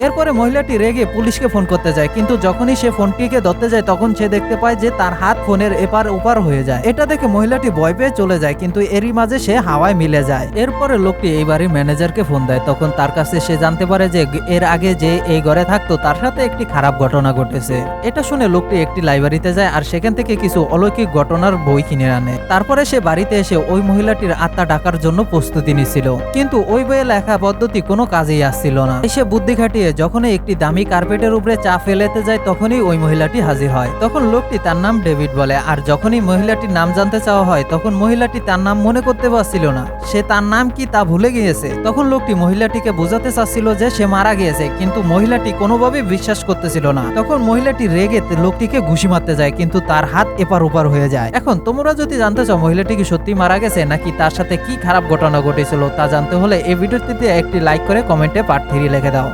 এরপরে মহিলাটি রেগে পুলিশকে ফোন করতে যায়, কিন্তু যখনই সে ফোনটিকে ধরতে যায় তখন সে দেখতে পায় যে তার হাত ফোনের এপার ওপার হয়ে যায়। এটা দেখে মহিলাটি ভয় পেয়ে চলে যায়, কিন্তু এরই মাঝে সে হাওয়ায় মিলে যায়। এরপরে লোকটি এই বাড়ির ম্যানেজারকে ফোন দেয়, তখন তার কাছে সে জানতে পারে যে এর আগে যে এই ঘরে থাকতো তার সাথে একটি খারাপ ঘটনা ঘটেছে। এটা শুনে লোকটি একটি লাইব্রেরিতে যায় আর সেখান থেকে কিছু অলৌকিক ঘটনার বই কিনে আনে। তারপরে সে বাড়িতে এসে ওই মহিলাটির আত্মা ডাকার জন্য প্রস্তুতি নিচ্ছিল, কিন্তু ওই বইয়ে লেখা পদ্ধতি কোনো কাজেই আসছিল না। সে বুদ্ধি খাটিয়ে যখনই একটি দামি কার্পেটের উপরে চা ফেলেতে যায় তখনই ওই মহিলাটি হাজির হয়। তখন লোকটি তার নাম ডেভিড বলে, আর যখনই মহিলাটির নাম জানতে চাওয়া হয় তখন মহিলাটি তার নাম মনে করতে পারছিল না, সে তার নাম কি তা ভুলে গিয়েছে। তখন লোকটি মহিলাটিকে বোঝাতে চাচ্ছিল যে সে মারা গিয়েছে, কিন্তু মহিলাটি কোনোভাবেই বিশ্বাস করতেছিল না। তখন মহিলাটি রেগে লোকটিকে ঘুষি মারতে যায়, কিন্তু তার হাত এপার ওপার হয়ে যায়। এখন তোমরা যদি জানতে চাও মহিলাটি কি সত্যি মারা গেছে নাকি তার সাথে কি খারাপ ঘটনা ঘটেছিল তা জানতে হলে এই ভিডিওটিতে একটি লাইক করে কমেন্টে পার্ট 3 লিখে দাও।